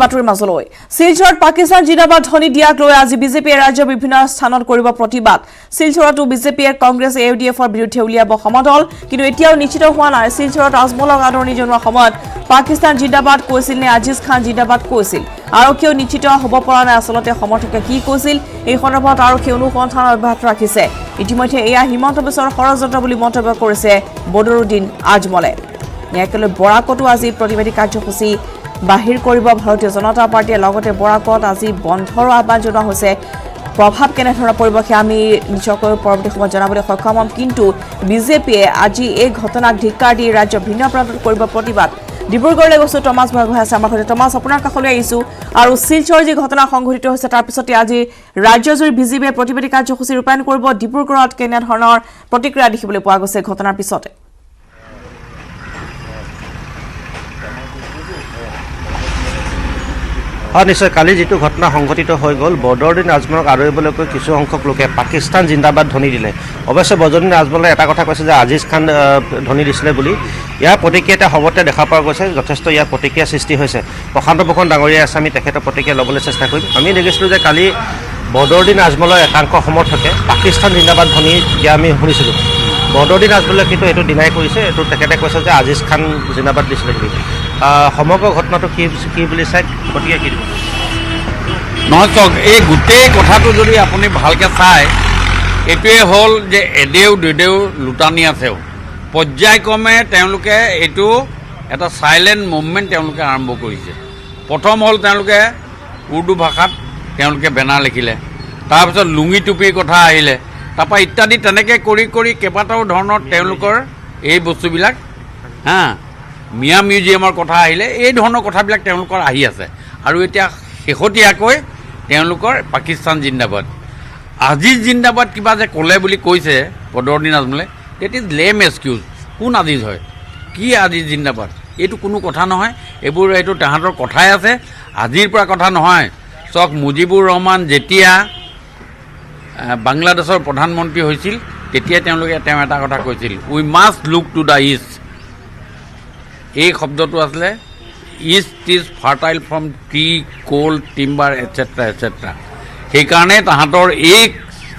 বাতৰিৰ মাজলৈ শিলচৰত পাকিস্তান জিন্দাবাদ ধ্বনি দিয়াক লৈ আজি বিজেপিয়ে ৰাজ্যৰ বিভিন্ন স্থানত কৰিব প্ৰতিবাদ শিলচৰতো বিজেপিয়ে কংগ্ৰেছ এউডিএফৰ বিৰুদ্ধে উলিয়াব সমদল কিন্তু এতিয়াও নিশ্চিত হোৱা নাই শিলচৰত আজমলক আদৰণি জনোৱা সময়ত পাকিস্তান জিন্দাবাদ কৈছিল নে আজিজ খান জিন্দাবাদ কৈছিল আৰক্ষীয়ে নিশ্চিত হ'ব পৰা নাই আচলতে সমৰ্থকে কি কৈছিল এই সন্দৰ্ভত আৰক্ষী অনুসন্ধান অব্যাহত ৰাখিছে ইতিমধ্যে এয়া হিমন্ত বিশ্বৰ ষড়যন্ত্ৰ বুলি মন্তব্য কৰিছে বদৰুদ্দিন আজমলে ইয়াকলৈ বৰাকতো আজি প্ৰতিবাদী কাৰ্যসূচী বাহিৰ কৰিব ভাৰতীয় জনতা পাৰ্টিয়ে লগতে বৰাকত আজি বন্ধৰ আহ্বান জনোৱা হৈছে প্ৰভাৱ কেনেধৰণৰ পৰিব সে আমি নিশ্চয়কৈ পৰৱৰ্তী সময়ত জনাবলৈ সক্ষম হ'ম কিন্তু বিজেপিয়ে আজি এই ঘটনাক ধিক্কাৰ দি ৰাজ্যৰ ভিন্ন প্ৰান্তত কৰিব প্ৰতিবাদ ডিব্ৰুগড়লৈ গৈছো টমাছ ভগৈ আছে আমাৰ সৈতে টমাছ আপোনাৰ কাষলৈ আহিছো আৰু শিলচৰ যি ঘটনা সংঘটিত হৈছে তাৰ পিছতে আজি ৰাজ্যজুৰি বিজেপিয়ে প্ৰতিবাদী কাৰ্যসূচী ৰূপায়ণ কৰিব ডিব্ৰুগড়ত কেনেধৰণৰ প্ৰতিক্ৰিয়া দেখিবলৈ পোৱা গৈছে ঘটনাৰ পিছতে নিশ্চয় কালি যেটো ঘটনা সংঘটিত হৈ গ'ল বদৰুদ্দিন আজমলক আদৰিবলৈকৈ কিছু সংখ্যক লোকে পাকিস্তান জিন্দাবাদ ধ্বনি দিলে অৱশ্যে বদৰুদ্দিন আজমলে এটা কথা কৈছে যে আজিজ খান ধ্বনি দিছিলে বুলি ইয়াৰ প্ৰতিক্ৰিয়া এটা সবতে দেখা পোৱা গৈছে যথেষ্ট ইয়াৰ প্ৰতিক্ৰিয়া সৃষ্টি হৈছে প্ৰশান্ত ভূষণ ডাঙৰীয়া আছে আমি তেখেতৰ প্ৰতিক্ৰিয়া ল'বলৈ চেষ্টা কৰিম আমি দেখিছিলোঁ যে কালি বদৰুদ্দিন আজমলৰ একাংশ সমৰ্থকে পাকিস্তান জিন্দাবাদ ধ্বনি দিয়া আমি শুনিছিলোঁ বদৰুদ্দিন আজমলে কিন্তু এইটো ডিনাই কৰিছে এইটো তেখেতে কৈছে যে আজিজ খান জিন্দাবাদ দিছিলে বুলি সমগ্ৰ ঘটনাটো কি বুলি চাই গতিকে কি দিব নহয় চাওক এই গোটেই কথাটো যদি আপুনি ভালকৈ চায় এইটোৱে হ'ল যে এদেউ দুদেউ লুটানি আছেও পৰ্যায়ক্ৰমে তেওঁলোকে এইটো এটা চাইলেণ্ট মুভমেণ্ট তেওঁলোকে আৰম্ভ কৰিছে প্ৰথম হ'ল তেওঁলোকে উৰ্দু ভাষাত তেওঁলোকে বেনাৰ লিখিলে তাৰপিছত লুঙি টুপিৰ কথা আহিলে তাৰপৰা ইত্যাদি তেনেকৈ কৰি কৰি কেইবাটাও ধৰণৰ তেওঁলোকৰ এই বস্তুবিলাক মিয়া মিউজিয়ামৰ কথা আহিলে এই ধৰণৰ কথাবিলাক তেওঁলোকৰ আহি আছে আৰু এতিয়া শেহতীয়াকৈ তেওঁলোকৰ পাকিস্তান জিন্দাবাদ আজিজ জিন্দাবাদ কিবা যে ক'লে বুলি কৈছে বদৰুদ্দিন আজমলে ডেট ইজ লেম এক্সকিউজ কোন আজিজ হয় কি আজিজ জিন্দাবাদ এইটো কোনো কথা নহয় এইটো তাহাঁতৰ কথাই আছে আজিৰ পৰা কথা নহয় চাওক মুজিবুৰ ৰহমান যেতিয়া বাংলাদেশৰ প্ৰধানমন্ত্ৰী হৈছিল তেতিয়া তেওঁলোকে তেওঁ এটা কথা কৈছিল we must look to the east এই শব্দটো আছিলে east is fertile from tree coal timber etcetera etcetera সেইকাৰণে তাহাঁতৰ এই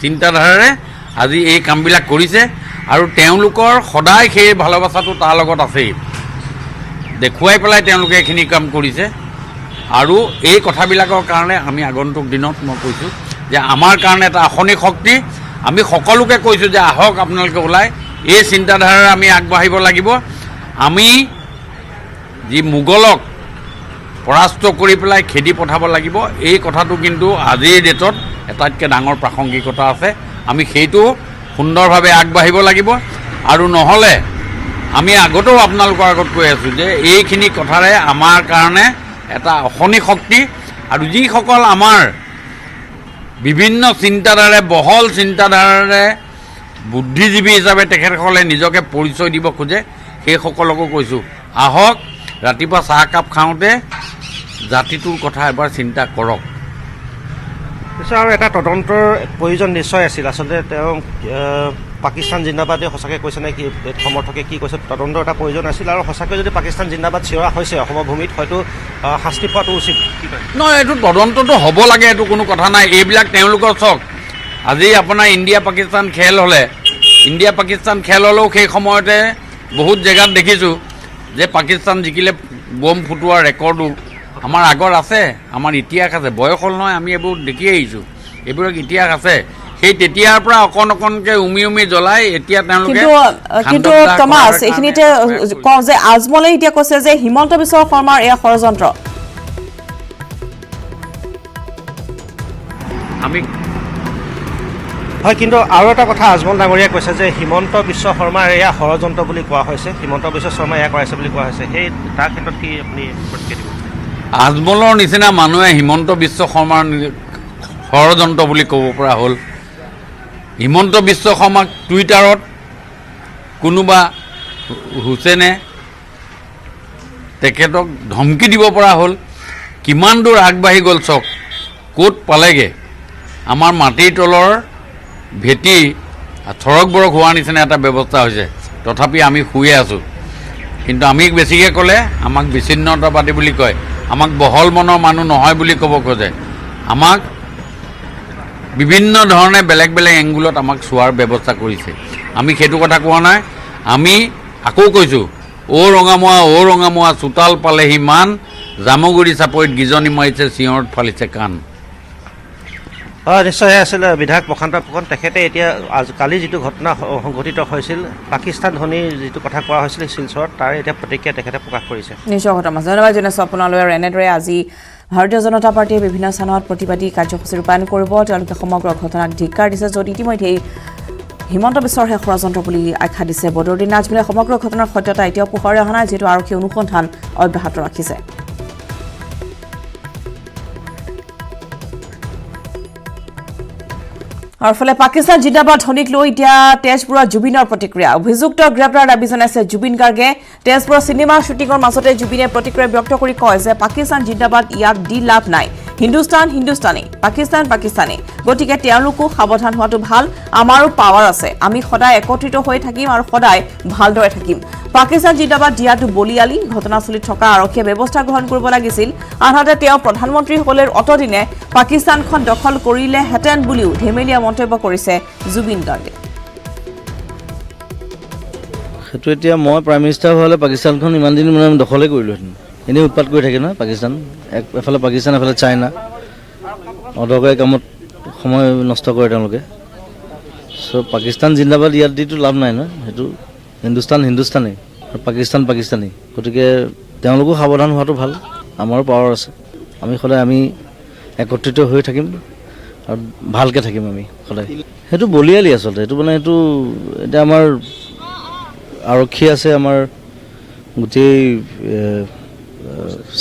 চিন্তাধাৰাৰে আজি এই কামবিলাক কৰিছে আৰু তেওঁলোকৰ সদায় সেই ভালোবাসাটো তাৰ লগত আছেই দেখুৱাই পেলাই তেওঁলোকে এইখিনি কাম কৰিছে আৰু এই কথাবিলাকৰ কাৰণে আমি আগন্তুক দিনত মই কৈছোঁ যে আমাৰ কাৰণে এটা আসনিক শক্তি আমি সকলোকে কৈছোঁ যে আহক আপোনালোকে ওলাই এই চিন্তাধাৰাৰে আমি আগবাঢ়িব লাগিব আমি যি মোগলক পৰাস্ত কৰি পেলাই খেদি পঠাব লাগিব এই কথাটো কিন্তু আজিৰ ডেটত এটাতকৈ ডাঙৰ প্ৰাসংগিকতা আছে আমি সেইটো সুন্দৰভাৱে আগবাঢ়িব লাগিব আৰু নহ'লে আমি আগতেও আপোনালোকৰ আগত কৈ আছোঁ যে এইখিনি কথাৰে আমাৰ কাৰণে এটা অসনিক শক্তি আৰু যিসকল আমাৰ বিভিন্ন চিন্তাধাৰাৰে বহল চিন্তাধাৰাৰে বুদ্ধিজীৱী হিচাপে তেখেতসকলে নিজকে পৰিচয় দিব খোজে সেইসকলকো কৈছোঁ আহক ৰাতিপুৱা চাহকাপ খাওঁতে জাতিটোৰ কথা এবাৰ চিন্তা কৰক নিশ্চয় আৰু এটা তদন্তৰ প্ৰয়োজন নিশ্চয় আছিল আচলতে তেওঁ পাকিস্তান জিন্দাবাদে সঁচাকৈ কৈছে নে কি সমৰ্থকে কি কৈছে তদন্তৰ এটা প্ৰয়োজন আছিল আৰু সঁচাকৈ যদি পাকিস্তান জিন্দাবাদ চিঞৰা হৈছে অসমৰ ভূমিত হয়তো শাস্তি পোৱাটো উচিত নহয় এইটো তদন্তটো হ'ব লাগে এইটো কোনো কথা নাই এইবিলাক তেওঁলোকৰ চক আজি আপোনাৰ ইণ্ডিয়া পাকিস্তান খেল হ'লেও সেই সময়তে বহুত জেগাত দেখিছোঁ যে পাকিস্তান জিকিলে বম ফুটোৱাৰ ৰেকৰ্ডো আমাৰ আগৰ আছে আমাৰ ইতিহাস আছে বয়স হ'ল নহয় আমি এইবোৰ দেখি আহিছোঁ এইবোৰৰ ইতিহাস আছে সেই তেতিয়াৰ পৰা অকণকৈ উমি জ্বলাই এতিয়া তেওঁলোকে কিন্তু টমাছ এইখিনিতে কওঁ যে আজমলে এতিয়া কৈছে যে হিমন্ত বিশ্ব শৰ্মাৰ এয়া ষড়যন্ত্ৰ হয় কিন্তু আৰু এটা কথা আজমল ডাঙৰীয়াই কৈছে যে হিমন্ত বিশ্ব শৰ্মাৰ এয়া ষড়যন্ত্ৰ বুলি কোৱা হৈছে হিমন্ত বিশ্ব শৰ্মাই এয়া কৰাইছে বুলি কোৱা হৈছে সেই তাৰ ক্ষেত্ৰত কি আপুনি প্ৰতিক্ৰিয়া দিব আজমলৰ নিচিনা মানুহে হিমন্ত বিশ্ব শৰ্মাৰ ষড়যন্ত্ৰ বুলি ক'ব পৰা হ'ল হিমন্ত বিশ্ব শৰ্মাক টুইটাৰত কোনোবা হুছেনে তেখেতক ধমকি দিব পৰা হ'ল কিমান দূৰ আগবাঢ়ি গ'ল চক ক'ত পালেগৈ আমাৰ মাটিৰ তলৰ ভেটি থৰক বৰক হোৱাৰ নিচিনা এটা ব্যৱস্থা হৈছে তথাপি আমি শুয়ে আছোঁ কিন্তু আমি বেছিকৈ ক'লে আমাক বিচ্ছিন্নতাবাদী বুলি কয় আমাক বহল মনৰ মানুহ নহয় বুলি ক'ব খোজে আমাক বিভিন্ন ধৰণে বেলেগ বেলেগ এংগুলত আমাক চোৱাৰ ব্যৱস্থা কৰিছে আমি সেইটো কথা কোৱা নাই আমি আকৌ কৈছোঁ অ' ৰঙামোৱা চোতাল পালে সিমান জামুগুৰি চাপৰিত গিজনি মাৰিছে চিঞৰত ফালিছে কাণ হয় নিশ্চয় আছিলে বিধায়ক প্ৰশান্ত ফুকন তেখেতে এতিয়া কালি যিটো ঘটনা সংঘটিত হৈছিল পাকিস্তান ধ্বনিৰ যিটো কথা কোৱা হৈছিল শিলচৰত তাৰ এতিয়া প্ৰতিক্ৰিয়া তেখেতে প্ৰকাশ কৰিছে নিশ্চয় কথা ধন্যবাদ জনাইছোঁ আপোনালৈ আৰু এনেদৰে আজি ভাৰতীয় জনতা পাৰ্টীয়ে বিভিন্ন স্থানত প্ৰতিবাদী কাৰ্যসূচী ৰূপায়ণ কৰিব তেওঁলোকে সমগ্ৰ ঘটনাক ধিক্কাৰ দিছে য'ত ইতিমধ্যেই হিমন্ত বিশ্ব শৰ্মাই ষড়যন্ত্ৰ বুলি আখ্যা দিছে বদৰুদ্দিন আজমলে সমগ্ৰ ঘটনাৰ সত্যতা এতিয়াও পোহৰলৈ অহা নাই যিহেতু আৰক্ষী অনুসন্ধান অব্যাহত ৰাখিছে আৰু ফলে পাকিস্তান জিন্দাবাদ ধ্বনিক লৈ এতিয়া তেজপুৰৰ জুবিনৰ প্ৰতিক্ৰিয়া অভিযুক্ত গ্ৰেপ্তাৰ দাবী জনাইছে জুবিন গাৰ্গে তেজপুৰৰ চিনেমা শ্বুটিঙৰ মাজতে জুবিনে প্ৰতিক্ৰিয়া ব্যক্ত কৰি কয় যে পাকিস্তান জিন্দাবাদ ইয়াক দি লাভ নাই হিন্দুস্তান হিন্দুস্তানী পাকিস্তান পাকিস্তানী গতিকে তেওঁলোকো সাৱধান হোৱাটো ভাল আমাৰো পাৱাৰ আছে আমি সদায় একত্ৰিত হৈ থাকিম আৰু সদায় ভালদৰে থাকিম পাকিস্তান জিন্দাবাদ দিয়াটো বলিয়ালি ঘটনাস্থলীত থকা আৰক্ষীয়ে ব্যৱস্থা গ্ৰহণ কৰিব লাগিছিল আনহাতে তেওঁ প্ৰধানমন্ত্ৰীসকলৰ অতদিনে পাকিস্তানখন দখল কৰিলেহেঁতেন বুলিও ধেমেলীয়া মন্তব্য কৰিছে জুবিন গাৰ্গে সেইটো এতিয়া মই প্ৰাইম মিনিষ্টাৰ হ'লে পাকিস্তানখন ইমান দিন মানে দখলে কৰিলোহেঁতেন এনেই উৎপাত কৰি থাকে নহয় পাকিস্তান এফালে পাকিস্তান এফালে চাইনা অদৰকাৰী কামত সময় নষ্ট কৰে তেওঁলোকে চ' পাকিস্তান জিন্দাবাদ ইয়াত দিটো লাভ নাই নহয় সেইটো হিন্দুস্তান হিন্দুস্তানী আৰু পাকিস্তান পাকিস্তানী গতিকে তেওঁলোকো সাৱধান হোৱাটো ভাল আমাৰো পাৱাৰ আছে আমি সদায় আমি একত্ৰিত হৈ থাকিম আৰু ভালকৈ থাকিম আমি সদায় সেইটো বলিয়ালি আচলতে সেইটো মানে সেইটো এতিয়া আমাৰ আৰক্ষী আছে আমাৰ গোটেই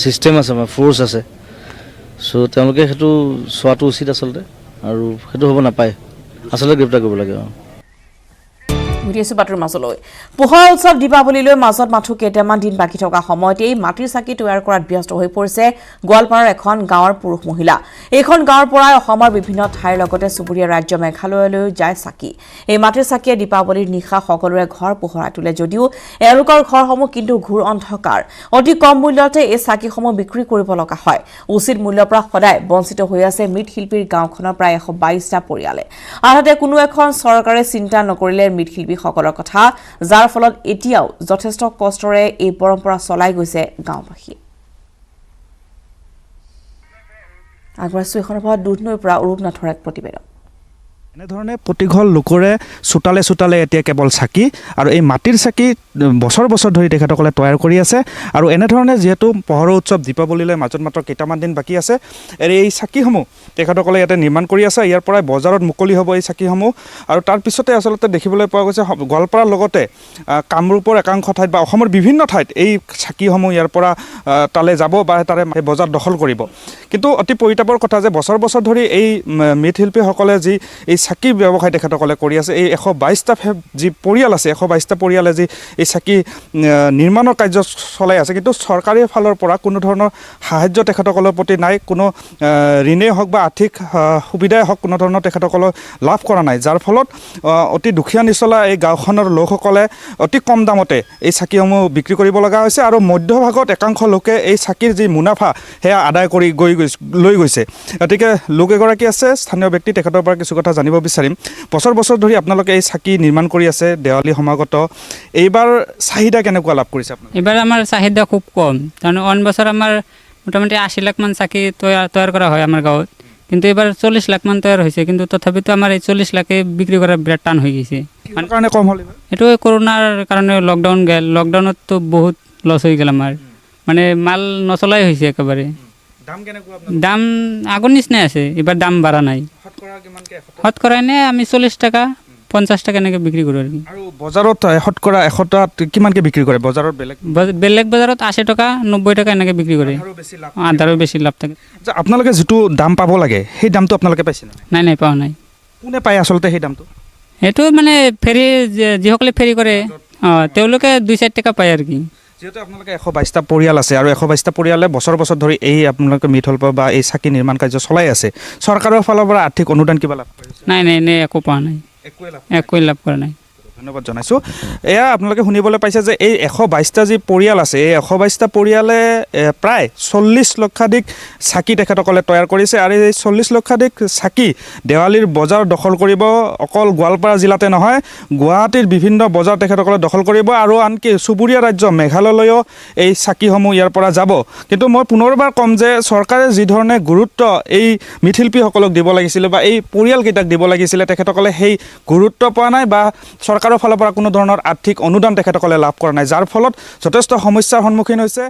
ছিষ্টেম আছে আমাৰ ফ'ৰ্চ আছে চ' তেওঁলোকে সেইটো চোৱাটো উচিত আচলতে আৰু সেইটো হ'ব নাপায় আচলতে গ্ৰেপ্তাৰ কৰিব লাগে ঘূৰিছোঁ বাটৰ মাজলৈ পোহৰ উৎসৱ দীপাৱলীলৈ মাজত মাথো কেইটামান দিন বাকী থকা সময়তেই মাটিৰ চাকি তৈয়াৰ কৰাত ব্যস্ত হৈ পৰিছে গোৱালপাৰাৰ এখন গাঁৱৰ পুৰুষ মহিলা এইখন গাঁৱৰ পৰাই অসমৰ বিভিন্ন ঠাইৰ লগতে চুবুৰীয়া ৰাজ্য মেঘালয়লৈ যায় চাকি এই মাটিৰ চাকিয়ে দীপাৱলীৰ নিশা সকলোৰে ঘৰ পোহৰাই তোলে যদিও এওঁলোকৰ ঘৰসমূহ কিন্তু ঘূৰ অন্ধকাৰ অতি কম মূল্যতে এই চাকিসমূহ বিক্ৰী কৰিব লগা হয় উচিত মূল্যৰ পৰা সদায় বঞ্চিত হৈ আছে মৃৎশিল্পীৰ গাঁওখনৰ প্ৰায় 122টা পৰিয়ালে আনহাতে কোনো এখন চৰকাৰে চিন্তা নকৰিলে মৃৎশিল্পীসকলৰ কথা যাৰ ফলত এতিয়াও যথেষ্ট কষ্টৰে এই পৰম্পৰা চলাই গৈছে গাঁওবাসী আগবাঢ়িছোঁ এখনৰ পৰা দুধনৈৰ পৰা অৰূপনাথৰ এক প্ৰতিবেদন এনেধৰণে প্ৰতিঘৰ লোকৰে চোতালে চোতালে এতিয়া কেৱল চাকি আৰু এই মাটিৰ চাকি বছৰ বছৰ ধৰি তেখেতসকলে তৈয়াৰ কৰি আছে আৰু এনেধৰণে যিহেতু পোহৰৰ উৎসৱ দীপাৱলীলৈ মাজত মাত্ৰ কেইটামান দিন বাকী আছে এই চাকিসমূহ তেখেতসকলে ইয়াতে নিৰ্মাণ কৰি আছে ইয়াৰ পৰাই বজাৰত মুকলি হ'ব এই চাকিসমূহ আৰু তাৰ পিছতে আচলতে দেখিবলৈ পোৱা গৈছে গোৱালপাৰাৰ লগতে কামৰূপৰ একাংশ ঠাইত বা অসমৰ বিভিন্ন ঠাইত এই চাকিসমূহ ইয়াৰ পৰা তালৈ যাব বা তাৰে বজাৰ দখল কৰিব কিন্তু অতি পৰিতাপৰ কথা যে বছৰ বছৰ ধৰি এই মৃৎশিল্পীসকলে যি এই চাকি ব্যৱসায় তেখেতসকলে কৰি আছে এই 122টা যি পৰিয়াল আছে 122টা পৰিয়ালে যি এই চাকি নিৰ্মাণৰ কাৰ্য চলাই আছে কিন্তু চৰকাৰী ফালৰ পৰা কোনো ধৰণৰ সাহায্য তেখেতসকলৰ প্ৰতি নাই কোনো ঋণেই হওক বা আৰ্থিক সুবিধাই হওক কোনো ধৰণৰ তেখেতসকলক লাভ কৰা নাই যাৰ ফলত অতি দুখীয়া নিচলা এই গাঁওখনৰ লোকসকলে অতি কম দামতে এই চাকিসমূহ বিক্ৰী কৰিব লগা হৈছে আৰু মধ্যভাগত একাংশ লোকে এই চাকিৰ যি মুনাফা সেয়া আদায় কৰি লৈ গৈছে গতিকে লোক এগৰাকী আছে স্থানীয় ব্যক্তি তেখেতৰ পৰা কিছু কথা জানিব বিচাৰিম বছৰ বছৰ ধৰি আপোনালোকে এই চাকি নিৰ্মাণ কৰি আছে দেৱালী সমাগত এইবাৰ চাহিদা কেনেকুৱা লাভ কৰিছে আপোনালোকে এবাৰ আমাৰ চাহিদা খুব কম কাৰণ অন বছৰ আমাৰ মোটামুটি 80 লাখ মান চাকি তৈয়াৰ কৰা হয় আমাৰ গাঁৱত কিন্তু এবাৰ 40 লাখ মান তৈয়াৰ হৈছে কিন্তু তথাপিতো আমাৰ এই 40 লাখে বিক্ৰী কৰা বিৰাট টান হৈ গৈছে কাৰণে কম হ'ল এইটো কৰোনাৰ কাৰণে লকডাউন গেল লকডাউনতো বহুত লছ হৈ গ'ল আমাৰ মানে মাল নচলাই হৈছে একেবাৰে দাম আগৰ নিচিনাই আছে এবাৰ দাম বাঢ়া নাই শতকৰা এনে আমি 40 টাকা 50 টাকা এনেকৈ বিক্ৰী কৰোঁ আৰু বজাৰত শতকৰা 100 টাত কিমানকৈ বিক্ৰী কৰে বজাৰত বেলেগ বজাৰত 80 টকা 90 টকা এনেকৈ বিক্ৰী কৰে আধাৰো বেছি লাভ থাকে আপোনালোকে যিটো দাম পাব লাগে সেই দামটো আপোনালোকে পাইছে নাই পোৱা নাই কোনে পায় আচলতে সেই দামটো সেইটো মানে ফেৰী যিসকলে ফেৰী কৰে তেওঁলোকে 2-4 টকা পায় আৰু কি যেহেতু আপোনালোকে 122টা পৰিয়াল আছে আৰু 122টা পৰিয়ালে বছৰ বছৰ ধৰি এই আপোনালোকে মৃৎশিল্প বা এই চাকি নিৰ্মাণ কাৰ্য চলাই আছে চৰকাৰৰ ফালৰ পৰা আৰ্থিক অনুদান কিবা লাভ কৰিছে নাই একো পোৱা নাই একোৱে লাভ কৰা নাই ধন্যবাদ জনাইছোঁ এয়া আপোনালোকে শুনিবলৈ পাইছে যে এই 122টা যি পৰিয়াল আছে এই 122টা পৰিয়ালে প্ৰায় 40 লক্ষাধিক চাকি তেখেতসকলে তৈয়াৰ কৰিছে আৰু এই 40 লক্ষাধিক চাকি দেৱালীৰ বজাৰ দখল কৰিব অকল গোৱালপাৰা জিলাতে নহয় গুৱাহাটীৰ বিভিন্ন বজাৰ তেখেতসকলে দখল কৰিব আৰু আনকি চুবুৰীয়া ৰাজ্য মেঘালয়লৈও এই চাকিসমূহ ইয়াৰ পৰা যাব কিন্তু মই পুনৰবাৰ ক'ম যে চৰকাৰে যি ধৰণে গুৰুত্ব এই মৃৎশিল্পীসকলক দিব লাগিছিলে বা এই পৰিয়ালকেইটাক দিব লাগিছিলে তেখেতসকলে সেই গুৰুত্ব পোৱা নাই বা চৰকাৰৰ ফালৰ পৰা কোনো ধৰণৰ আৰ্থিক অনুদান তেখেতসকলে লাভ কৰা নাই যাৰ ফলত যথেষ্ট সমস্যাৰ সন্মুখীন হৈছে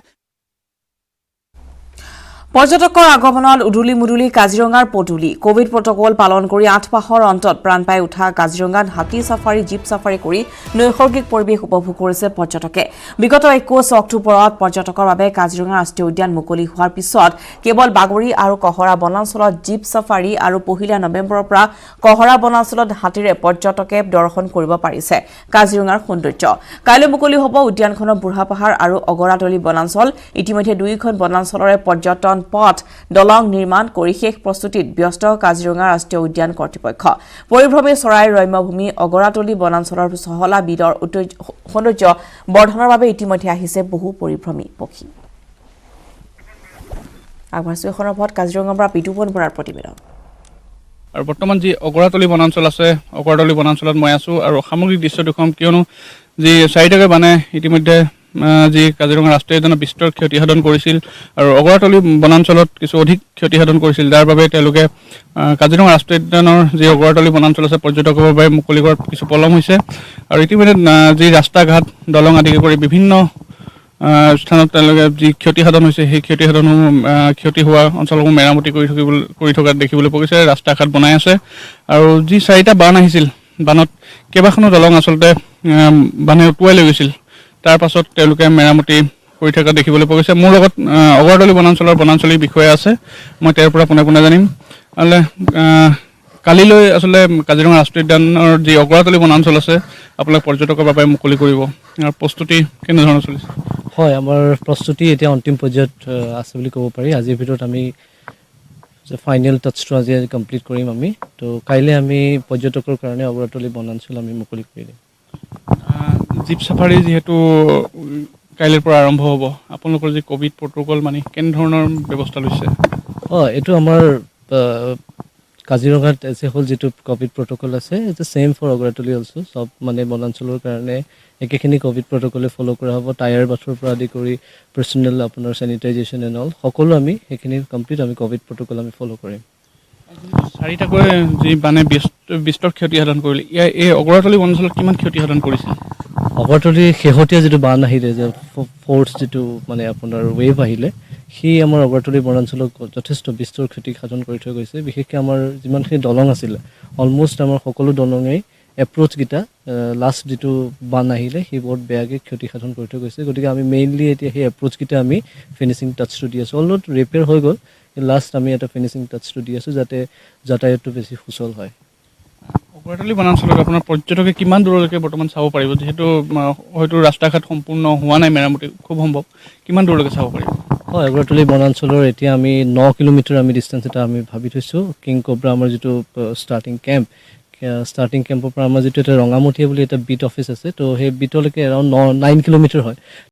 পৰ্যটকৰ আগমনত উদুলি মুদুলি কাজিৰঙাৰ পদুলি কোভিড প্ৰটকল পালন কৰি 8 মাহৰ অন্তত প্ৰাণ পাই উঠা কাজিৰঙাত হাতী সাফাৰী জীপ সাফাৰী কৰি নৈসৰ্গিক পৰিৱেশ উপভোগ কৰিছে পৰ্যটকে বিগত 21 অক্টোবৰত পৰ্যটকৰ বাবে কাজিৰঙা ৰাষ্ট্ৰীয় উদ্যান মুকলি হোৱাৰ পিছত কেৱল বাগৰি আৰু কহৰা বনাঞ্চলত জীপ সাফাৰী আৰু 1 নৱেম্বৰৰ পৰা কহৰা বনাঞ্চলত হাতীৰে পৰ্যটকে দৰ্শন কৰিব পাৰিছে কাজিৰঙাৰ সৌন্দৰ্য কাইলৈ মুকলি হ'ব উদ্যানখনৰ বুঢ়া পাহাৰ আৰু অগৰাতলি বনাঞ্চল ইতিমধ্যে দুইখন বনাঞ্চলৰে পৰ্যটন পথ দলং নিৰ্মাণ কৰি শেষ প্ৰস্তুতিত ব্যস্ত কাজিৰঙা ৰাষ্ট্ৰীয় উদ্যান কৰ্তৃপক্ষ পৰিভ্ৰমী চৰাইৰ ৰম্যভূমি অগৰাতলি বনাঞ্চলৰ চহলা বিলৰ সৌন্দৰ্য বৰ্ধনৰ বাবে ইতিমধ্যে আহিছে বহু পৰিভ্ৰমী পক্ষী আগবাঢ়িছো এখনৰ পথ কাজিৰঙাৰ পৰা বিদুপন বৰাৰ প্ৰতিবেদন আৰু বৰ্তমান যি অগৰাতলি বনাঞ্চল আছে অগৰাতলি বনাঞ্চলত মই আছোঁ আৰু সামগ্ৰিক দৃশ্য দেখুৱাম কিয়নো যি চাৰিটাকৈ বানে ইতিমধ্যে যি কাজিৰঙা ৰাষ্ট্ৰীয় উদ্যানৰ বিস্তৰ ক্ষতিসাধন কৰিছিল আৰু অগৰাতলি বনাঞ্চলত কিছু অধিক ক্ষতিসাধন কৰিছিল যাৰ বাবে তেওঁলোকে কাজিৰঙা ৰাষ্ট্ৰীয় উদ্যানৰ যি অগৰাতলি বনাঞ্চল আছে পৰ্যটকৰ বাবে মুকলি কৰাত কিছু পলম হৈছে আৰু ইতিমধ্যে যি ৰাস্তা ঘাট দলং আদিকে কৰি বিভিন্ন স্থানত তেওঁলোকে যি ক্ষতিসাধন হৈছে সেই ক্ষতিসাধনসমূহ ক্ষতি হোৱা অঞ্চলসমূহ মেৰামতি কৰি থকা দেখিবলৈ পোৱা গৈছে ৰাস্তা ঘাট বনাই আছে আৰু যি 4টা বান আহিছিল বানত কেইবাখনো দলং আচলতে বানে উটুৱাই লৈ গৈছিল তাৰ পাছত তেওঁলোকে মেৰামতি কৰি থকা দেখিবলৈ পোৱা গৈছে মোৰ লগত অগৰাতলি বনাঞ্চলৰ বনাঞ্চলিক বিষয়া আছে মই তেওঁৰ পৰা পোনে জানিম আৰু কালিলৈ আচলতে কাজিৰঙা ৰাষ্ট্ৰীয় উদ্যানৰ যি অগৰাতলি বনাঞ্চল আছে আপোনালোক পৰ্যটকৰ বাবে মুকলি কৰিব আৰু প্ৰস্তুতি কেনেধৰণৰ চলিছে হয় আমাৰ প্ৰস্তুতি এতিয়া অন্তিম পৰ্যায়ত আছে বুলি ক'ব পাৰি আজিৰ ভিতৰত আমি ফাইনেল টাচটো আজি কমপ্লিট কৰিম আমি তো কাইলৈ আমি পৰ্যটকৰ কাৰণে অগৰাতলি বনাঞ্চল আমি মুকলি কৰি দিম জীপ চাফাৰী যিহেতু কাইলৈৰ পৰা আৰম্ভ হ'ব আপোনালোকৰ যি কোভিড প্ৰট'কল মানে কেনেধৰণৰ ব্যৱস্থা লৈছে এইটো আমাৰ কাজিৰঙাত এজ এ হ'ল যিটো কোভিড প্ৰট'কল আছে it's same for Agartala also সব মানে বনাঞ্চলৰ কাৰণে একেখিনি কোভিড প্ৰট'কলে ফ'ল' কৰা হ'ব টায়াৰ বাথৰ পৰা আদি কৰি পাৰ্চনেল আপোনাৰ চেনিটাইজেশ্যন এণ্ড অল সকলো আমি সেইখিনি কমপ্লিট আমি কোভিড প্ৰট'কল আমি ফ'ল' কৰিম 4টাকৈ যি মানে বিস্তৰ ক্ষতিসাধন কৰিলে এই অগৰাতলি অঞ্চলত কিমান ক্ষতিসাধন কৰিছিল অগৰাতলি শেহতীয়া যিটো বান আহিলে যে ফ'ৰ্চ যিটো মানে আপোনাৰ ৱেভ আহিলে সি আমাৰ অগৰাতলি বনাঞ্চলক যথেষ্ট বিস্তৰ ক্ষতিসাধন কৰি থৈ গৈছে বিশেষকৈ আমাৰ যিমানখিনি দলং আছিলে অলমষ্ট আমাৰ সকলো দলঙেই এপ্ৰ'চকেইটা লাষ্ট যিটো বান আহিলে সি বহুত বেয়াকৈ ক্ষতিসাধন কৰি থৈ গৈছে গতিকে আমি মেইনলি এতিয়া সেই এপ্ৰ'চকেইটা আমি ফিনিচিং টাচটো দি আছোঁ অলপ ৰিপেয়াৰ হৈ গ'ল লাষ্ট আমি এটা ফিনিচিং টাচটো দি আছোঁ যাতে যাতায়াতটো বেছি সুচল হয় অগৰাতলি বনাঞ্চলত আপোনাৰ পৰ্যটকে কিমান দূৰলৈকে বৰ্তমান চাব পাৰিব যিহেতু হয়তো ৰাস্তা ঘাট সম্পূৰ্ণ হোৱা নাই মেৰামতি খুব সম্ভৱ কিমান দূৰলৈকে চাব পাৰিব হয় অগৰাতলি বনাঞ্চলৰ এতিয়া আমি 9 কিলোমিটাৰ আমি ডিষ্টেঞ্চ এটা আমি ভাবি থৈছোঁ কিং কোব্ৰা আমাৰ যিটো ষ্টাৰ্টিং কেম্পৰ পৰা আমাৰ যিটো এটা ৰঙামঠীয়া বুলি এটা বিট অফিচ আছে তো সেই বিটলৈকে এৰাউণ্ড 9 কিলোমিটাৰ হয়